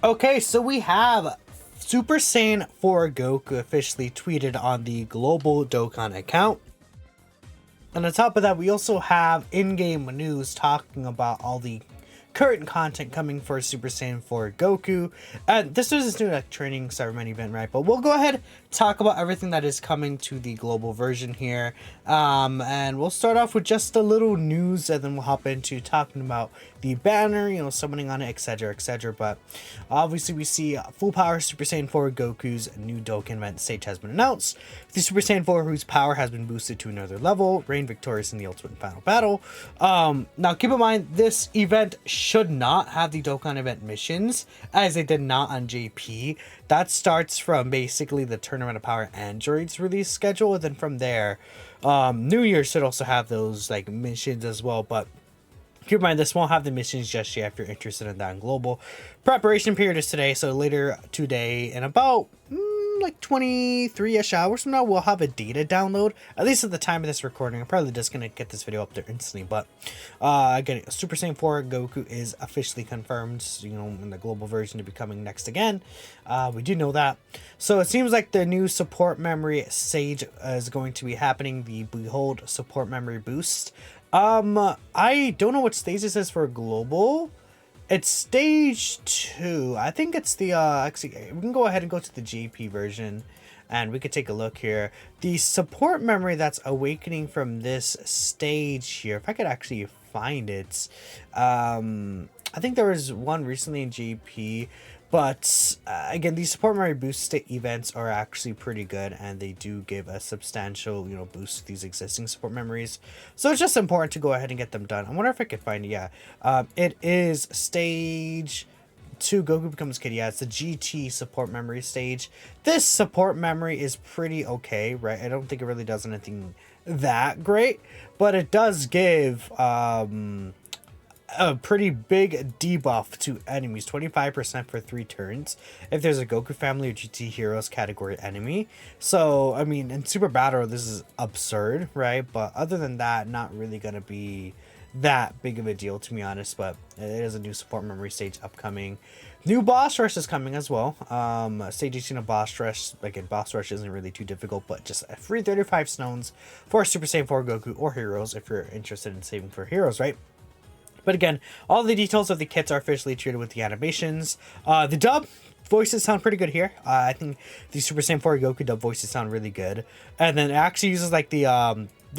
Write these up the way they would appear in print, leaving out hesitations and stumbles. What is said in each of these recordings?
Okay, so we have Super Saiyan 4 Goku officially tweeted on the global Dokkan account. And on top of that, we also have in-game news talking about all the current content coming for Super Saiyan 4 Goku. And this is his new training ceremony event, right? But we'll go ahead talk about everything that is coming to the global version here. And we'll start off with just a little news, and then we'll hop into talking about the banner, you know, summoning on it, etc., etc. But obviously, we see full power Super Saiyan 4 Goku's new Dokkan event stage has been announced. The Super Saiyan 4 whose power has been boosted to another level, reign victorious in the ultimate final battle. Now, keep in mind, this event should not have the Dokkan event missions, as they did not on JP. That starts from basically the Tournament of Power Androids release schedule, and then from there, New Year should also have those like missions as well, but keep in mind, this won't have the missions just yet if you're interested in that in global. Preparation period is today, so later today, in about like 23-ish hours from now, we'll have a data download. At least at the time of this recording. I'm probably just going to get this video up there instantly. But again, Super Saiyan 4 Goku is officially confirmed, you know, in the global version to be coming next again. We do know that. So it seems like the new support memory stage is going to be happening. The Behold support memory boost. I don't know what stage this is for global. It's stage 2. I think it's the actually we can go ahead and go to the GP version and we could take a look here. The support memory that's awakening from this stage here, if I could actually find it. I think there was one recently in GP. But again, these support memory boost events are actually pretty good, and they do give a substantial, you know, boost to these existing support memories. So it's just important to go ahead and get them done. I wonder if I could find it. Yeah, it is stage 2. Goku becomes Kid. Yeah, it's the GT support memory stage. This support memory is pretty okay, right? I don't think it really does anything that great, but it does give a pretty big debuff to enemies, 25% for 3 turns if there's a Goku family or GT Heroes category enemy. So I mean, in Super Battle this is absurd, right? But other than that, not really gonna be that big of a deal, to be honest. But it is a new support memory stage upcoming. New boss rush is coming as well. Stage 18 of boss rush. Again, boss rush isn't really too difficult, but just a free 35 stones for Super Saiyan 4 Goku or Heroes if you're interested in saving for Heroes, right? But again, all the details of the kits are officially treated with the animations. The dub voices sound pretty good here. I think the Super Saiyan 4 Goku dub voices sound really good. And then it actually uses like the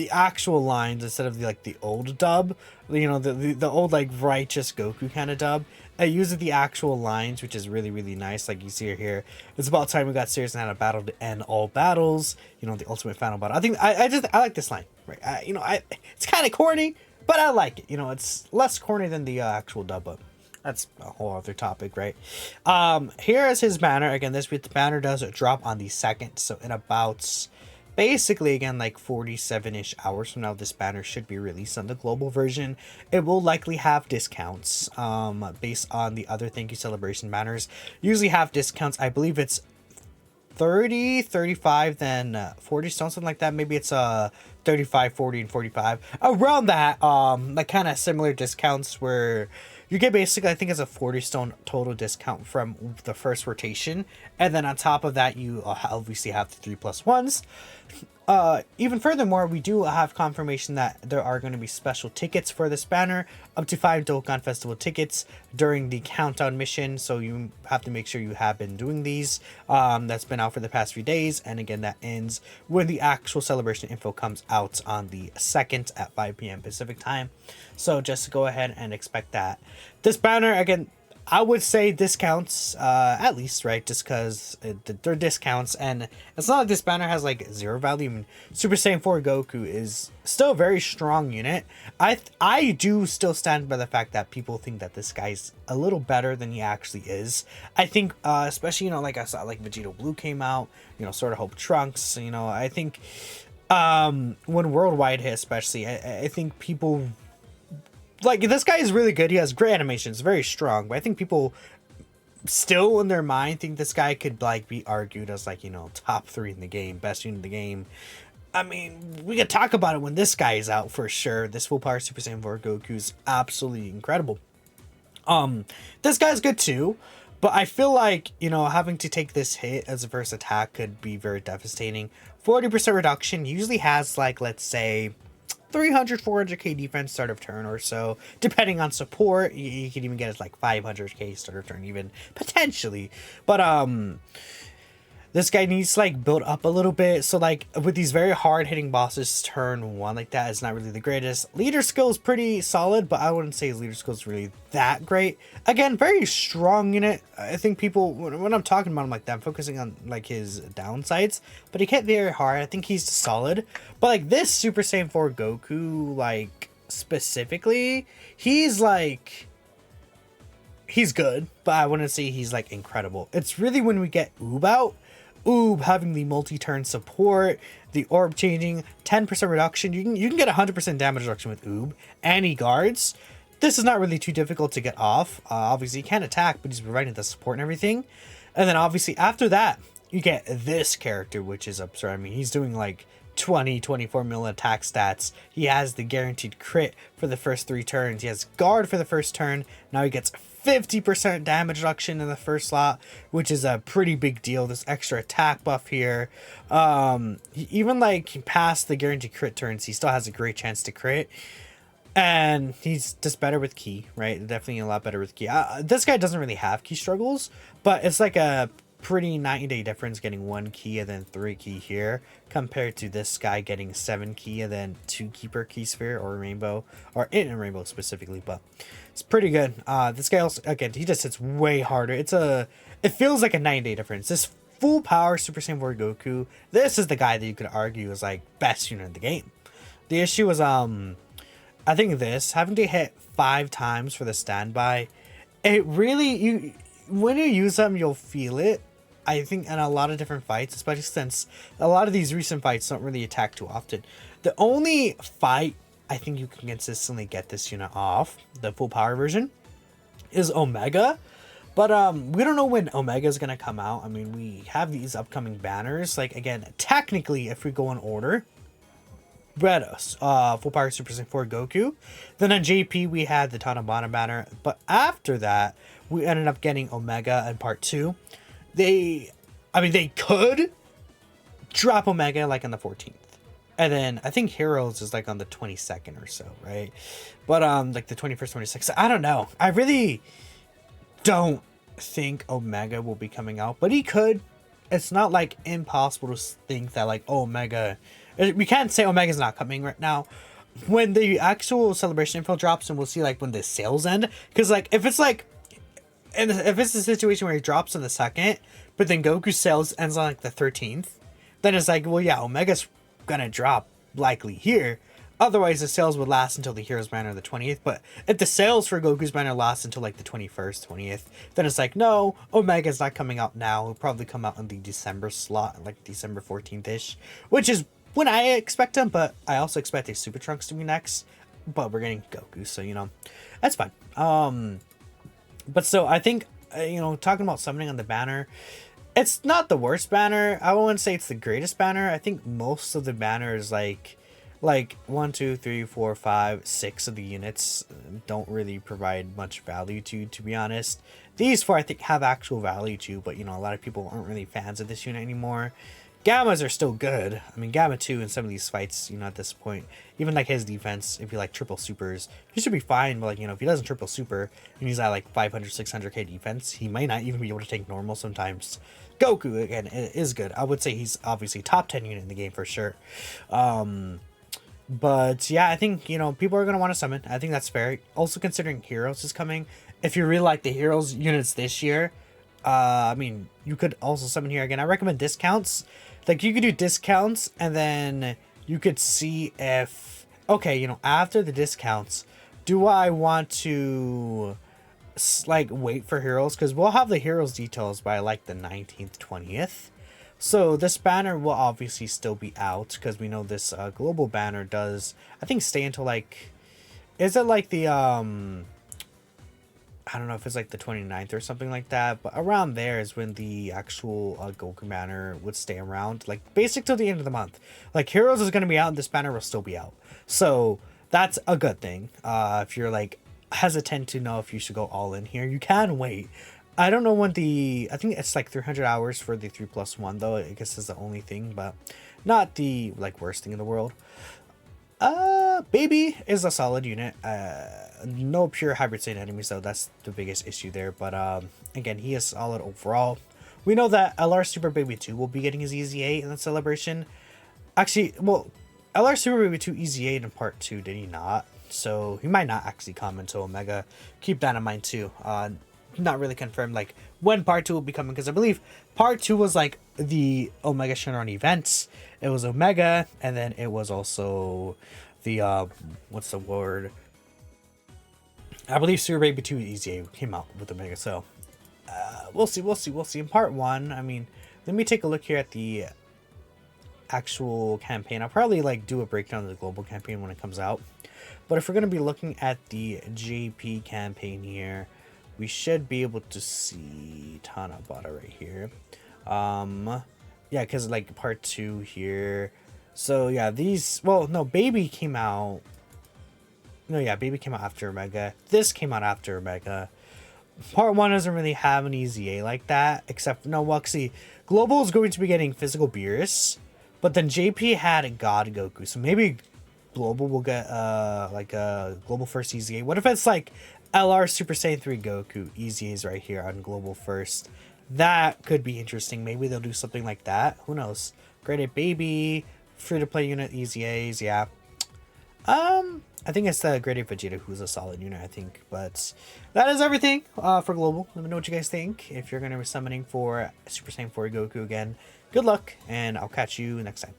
actual lines instead of the old dub. You know, the old like righteous Goku kind of dub. It uses the actual lines, which is really, really nice. Like you see here, it's about time we got serious and had a battle to end all battles. You know, the ultimate final battle. I think I like this line, right? You know, it's kind of corny, but I like it. You know, it's less corny than the actual dub, but that's a whole other topic, right? Here is his banner. Again, this week the banner does drop on the 2nd, so in about basically, again, like 47-ish hours from now, this banner should be released on the global version. It will likely have discounts based on the other thank you celebration banners. Usually have discounts. I believe it's 30, 35, then 40 stones, something like that. Maybe it's 35, 40, and 45. Around that, like kind of similar discounts where you get basically, I think it's a 40 stone total discount from the first rotation. And then on top of that, you obviously have the 3+1s. Even furthermore, we do have confirmation that there are going to be special tickets for this banner, up to 5 Dokkan Festival tickets during the countdown mission. So you have to make sure you have been doing these. That's been out for the past few days. And again, that ends when the actual celebration info comes out on the 2nd at 5 p.m. Pacific time. So just go ahead and expect that. This banner, again, I would say discounts, at least, right? Just because they're discounts, and it's not like this banner has like 0 value. I mean, Super Saiyan 4 Goku is still a very strong unit. I do still stand by the fact that people think that this guy's a little better than he actually is. I think, especially, you know, like I saw, like Vegeta Blue came out, you know, sort of Hope Trunks, you know, I think, when Worldwide hit, especially, I think people, like, this guy is really good. He has great animations, very strong. But I think people still in their mind think this guy could like be argued as like, you know, top 3 in the game, best unit in the game. I mean, we could talk about it when this guy is out for sure. This full power Super Saiyan 4 Goku is absolutely incredible. This guy's good too. But I feel like, you know, having to take this hit as a first attack could be very devastating. 40% reduction usually has, like, let's say 300, 400k defense start of turn or so. Depending on support, you can even get as like 500k start of turn, even potentially. But this guy needs to like build up a little bit. So like with these very hard hitting bosses, turn one like that is not really the greatest. Leader skill is pretty solid, but I wouldn't say his leader skill is really that great. Again, very strong unit. I think people, when I'm talking about him like that, I'm focusing on like his downsides, but he hit very hard. I think he's solid. But like this Super Saiyan 4 Goku, like specifically, he's like, he's good, but I wouldn't say he's like incredible. It's really when we get Oob out, Oob having the multi-turn support, the orb changing, 10% reduction. You can get 100% damage reduction with Oob, and he guards. This is not really too difficult to get off. Obviously, he can't attack, but he's providing the support and everything. And then obviously after that, you get this character, which is absurd. I mean, he's doing like 24 mil attack stats. He has the guaranteed crit for the first 3 turns. He has guard for the first turn. Now he gets 50% damage reduction in the first slot, which is a pretty big deal. This extra attack buff here. Even like past the guaranteed crit turns, he still has a great chance to crit. And he's just better with key, right? Definitely a lot better with key. This guy doesn't really have key struggles, but it's like a pretty 90-day difference getting 1 key and then 3 key here compared to this guy getting 7 key and then 2 key per key sphere or rainbow, or in a rainbow specifically. But it's pretty good. This guy also, again, he just hits way harder. It feels like a 9-day difference. This full power Super Saiyan 4 Goku, this is the guy that you could argue is like best unit in the game. The issue was I think this having to hit 5 times for the standby, it really, when you use them you'll feel it. I think in a lot of different fights, especially since a lot of these recent fights don't really attack too often. The only fight I think you can consistently get this unit off, the full power version, is Omega. But we don't know when Omega is going to come out. I mean, we have these upcoming banners. Like, again, technically, if we go in order, Red, full power Super Saiyan 4 Goku. Then on JP, we had the Tanabana banner. But after that, we ended up getting Omega in part 2. They could drop Omega like on the 14th. And then I think Heroes is like on the 22nd or so, right? But like the 21st, 26th. I don't know. I really don't think Omega will be coming out, but he could. It's not like impossible to think that like, oh, Omega, we can't say Omega's not coming right now. When the actual celebration info drops, and we'll see like when the sales end, because like if it's like, and if it's a situation where he drops on the 2nd, but then Goku's sales ends on like the 13th, then it's like, well, yeah, Omega's gonna drop likely here. Otherwise, the sales would last until the Heroes banner the 20th. But if the sales for Goku's banner last until like the 21st, 20th, then it's like, no, Omega's not coming out now. It'll probably come out in the December slot, like December 14th-ish, which is when I expect him. But I also expect a Super Trunks to be next. But we're getting Goku, so, you know, that's fine. But so I think, you know, talking about summoning on the banner, it's not the worst banner. I wouldn't say it's the greatest banner. I think most of the banners, like 1, 2, 3, 4, 5, 6 of the units don't really provide much value to be honest. These 4 I think have actual value too, but you know, a lot of people aren't really fans of this unit anymore. Gammas are still good. I mean, Gamma 2 in some of these fights, you know, at this point, even like his defense, if he like triple supers, he should be fine. But like, you know, if he doesn't triple super and he's at like 500, 600k defense, he might not even be able to take normal sometimes. Goku, again, is good. I would say he's obviously top 10 unit in the game for sure. But yeah, I think, you know, people are going to want to summon. I think that's fair. Also considering Heroes is coming. If you really like the Heroes units this year, I mean, you could also summon here again. I recommend discounts. Like, you could do discounts and then you could see if, okay, you know, after the discounts, do I want to like wait for Heroes? Because we'll have the Heroes details by like the 19th, 20th. So this banner will obviously still be out because we know this global banner does, I think, stay until like, is it like the, I don't know if it's like the 29th or something like that, but around there is when the actual Goku banner would stay around, like basic till the end of the month. Like Heroes is going to be out and this banner will still be out. So that's a good thing. If you're like hesitant to know if you should go all in here, you can wait. I don't know when I think it's like 300 hours for the 3+1 though. I guess is the only thing, but not the like worst thing in the world. Baby is a solid unit. No pure hybrid state enemies though. That's the biggest issue there. But again, he is solid overall. We know that LR Super Baby 2 will be getting his EZA in the celebration. Actually, well, LR Super Baby 2 EZA in part 2, did he not? So he might not actually come into Omega. Keep that in mind too. Not really confirmed like when part 2 will be coming, because I believe part 2 was like the Omega Shenron events. It was Omega, and then it was also the what's the word? I believe Super Baby 2 EZA came out with Omega. So we'll see. In part 1, I mean, let me take a look here at the actual campaign. I'll probably like do a breakdown of the global campaign when it comes out. But if we're going to be looking at the JP campaign here, we should be able to see Tanabata right here. Yeah, because like part 2 here. So yeah, these, well, no, Baby came out. No, yeah, Baby came out after Omega. This came out after Omega. Part 1 doesn't really have an EZA like that, except, no, well, see, Global is going to be getting Physical Beerus, but then JP had God Goku, so maybe Global will get, like, a Global First EZA. What if it's, like, LR Super Saiyan 3 Goku EZAs right here on Global First? That could be interesting. Maybe they'll do something like that. Who knows? Graded Baby, free-to-play unit EZAs, yeah. I think it's the Graded Vegeta who's a solid unit, I think. But that is everything for Global. Let me know what you guys think. If you're going to be summoning for Super Saiyan 4 Goku again, good luck, and I'll catch you next time.